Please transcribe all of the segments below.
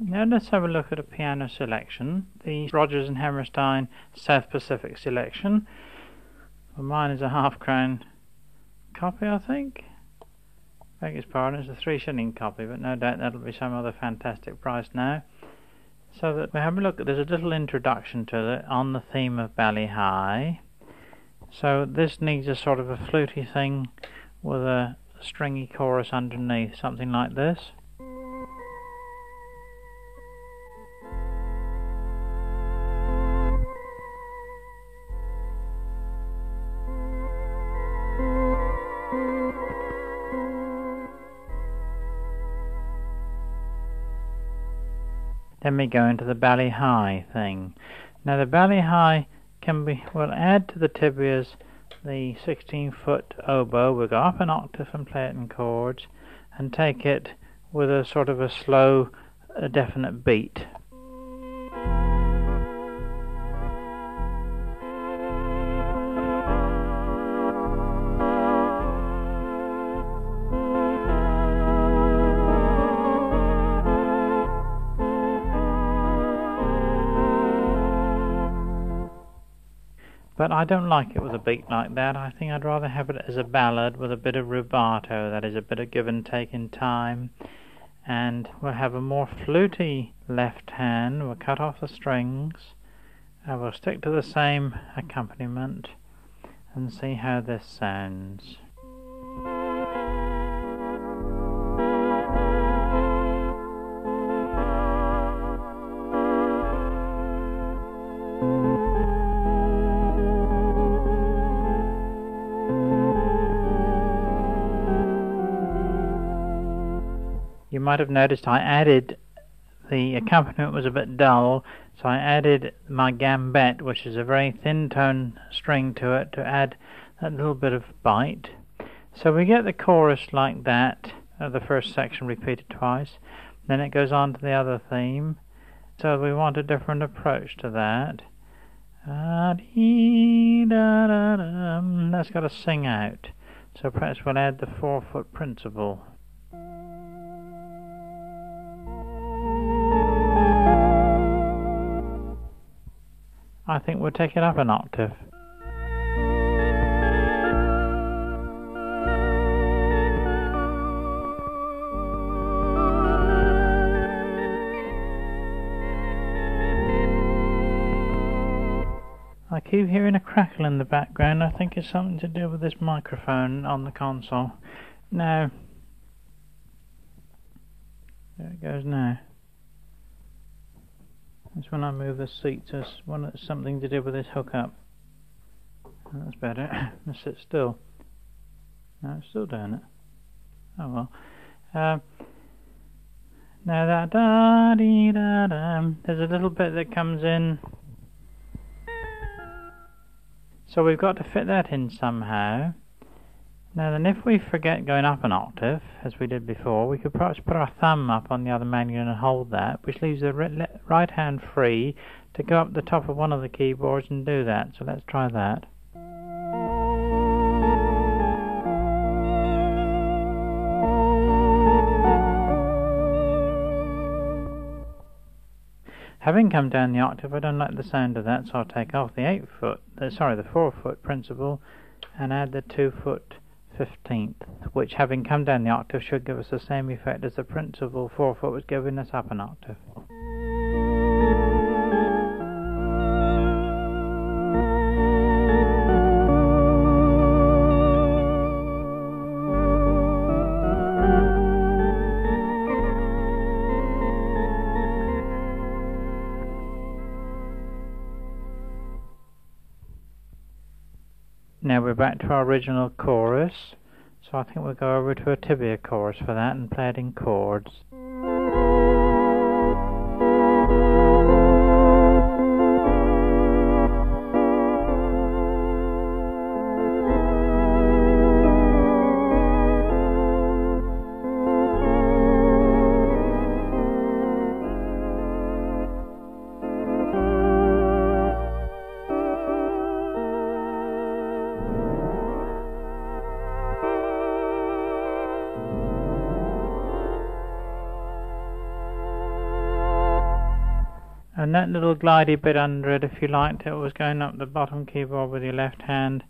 Now let's have a look at a piano selection. The Rodgers and Hammerstein South Pacific selection. Well, mine is a half-crown copy, I think. Beg his pardon, it's a 3-shilling copy, but no doubt that'll be some other fantastic price now. So that we have a look at, there's a little introduction to it on the theme of Bally High. So this needs a sort of a fluty thing with a stringy chorus underneath, something like this. Then we go into the Bally High thing. Now the Bally High we'll add to the tibias the 16-foot oboe. We'll go up an octave and play it in chords and take it with a sort of a slow, definite beat. But I don't like it with a beat like that. I think I'd rather have it as a ballad with a bit of rubato, that is a bit of give and take in time. And we'll have a more fluty left hand. We'll cut off the strings and we'll stick to the same accompaniment and see how this sounds. You might have noticed I added, the accompaniment was a bit dull, so I added my gambette, which is a very thin tone string to it, to add that little bit of bite. So we get the chorus like that, the first section repeated twice, then it goes on to the other theme, so we want a different approach to that. That's got to sing out, so perhaps we'll add the 4-foot principle. I think we'll take it up an octave. I keep hearing a crackle in the background. I think it's something to do with this microphone on the console. Now, there it goes now. That's when I move the seat, so it's something to do with this hookup. That's better. Let's sit still. No, it's still doing it. Oh well. Now that da-dee-da-da, there's a little bit that comes in. So we've got to fit that in somehow. Now then, if we forget going up an octave, as we did before, we could perhaps put our thumb up on the other manual and hold that, which leaves the right hand free to go up the top of one of the keyboards and do that. So let's try that. Having come down the octave, I don't like the sound of that, so I'll take off the 4-foot principle and add the 2-foot 15th, which, having come down the octave, should give us the same effect as the principal 4-foot was giving us up an octave. Now we're back to our original chorus, so I think we'll go over to a tibia chorus for that and play it in chords. And that little glidey bit under it, if you liked, it was going up the bottom keyboard with your left hand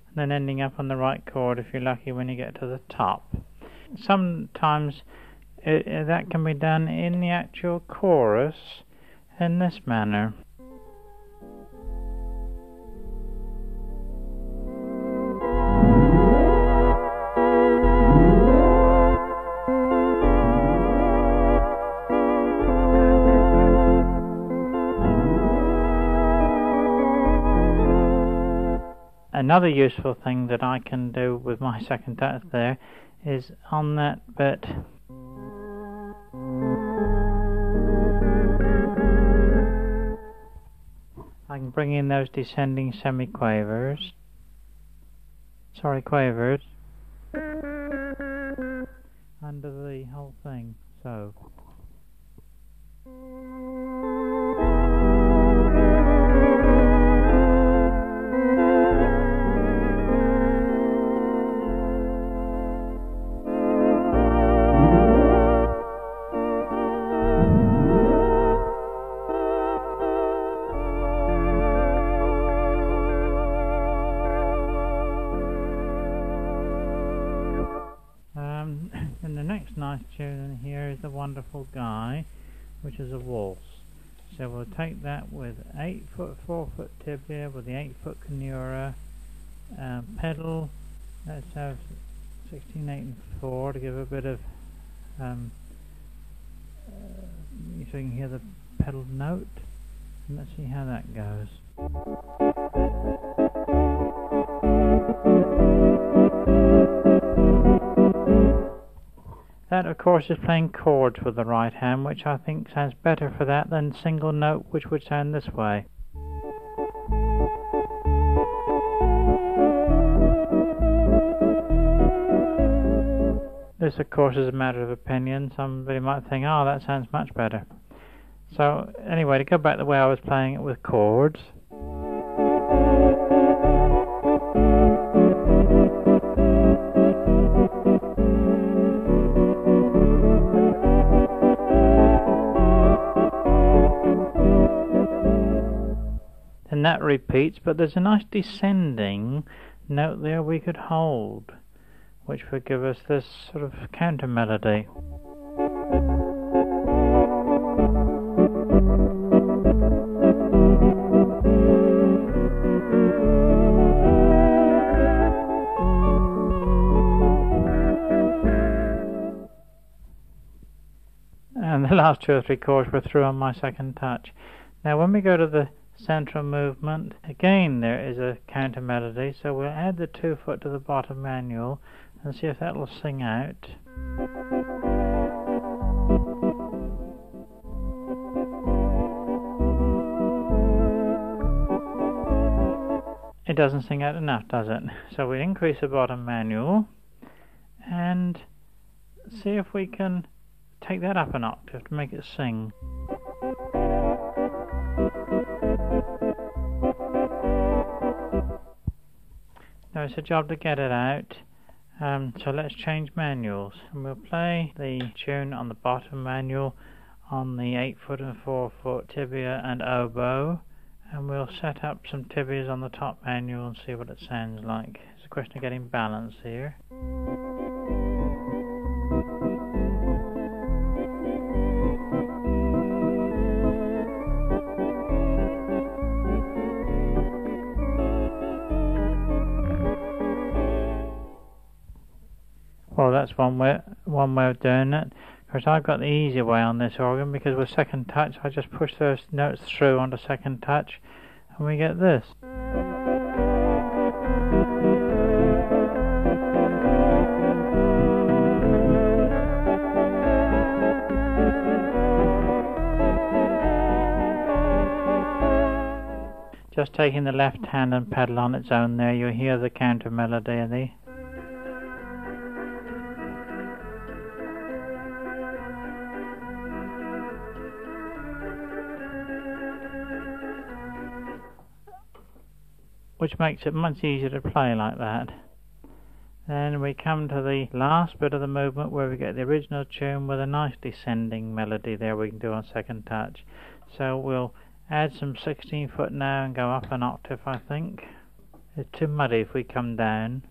and then ending up on the right chord if you're lucky when you get to the top. Sometimes that can be done in the actual chorus in this manner. Another useful thing that I can do with my second touch there is on that bit I can bring in those descending semi-quavers, quavers under the whole thing, so. And the next nice tune here is The Wonderful Guy, which is a waltz. So we'll take that with 8-foot, 4-foot tibia, with the 8-foot canura, pedal. Let's have 16, 8 and 4 to give a bit of so you can hear the pedal note, and let's see how that goes. That, of course, is playing chords with the right hand, which I think sounds better for that than single note, which would sound this way. This, of course, is a matter of opinion. Somebody might think, oh, that sounds much better. So, anyway, to go back the way I was playing it with chords. And that repeats, but there's a nice descending note there we could hold, which would give us this sort of counter melody. And the last 2 or 3 chords were through on my second touch. Now when we go to the central movement, again there is a counter melody, so we'll add the 2-foot to the bottom manual and see if that will sing out. It doesn't sing out enough, does it? So we increase the bottom manual and see if we can take that up an octave to make it sing. Now it's a job to get it out, so let's change manuals. And we'll play the tune on the bottom manual on the 8-foot and 4-foot tibia and oboe, and we'll set up some tibias on the top manual and see what it sounds like. It's a question of getting balance here. Well, that's one way of doing it. Of course, I've got the easier way on this organ, because with second touch I just push those notes through onto second touch and we get this. Just taking the left hand and pedal on its own there, you'll hear the counter melody of the. Which makes it much easier to play like that. Then we come to the last bit of the movement where we get the original tune with a nice descending melody there we can do on second touch. So we'll add some 16th foot now and go up an octave, I think. It's too muddy if we come down.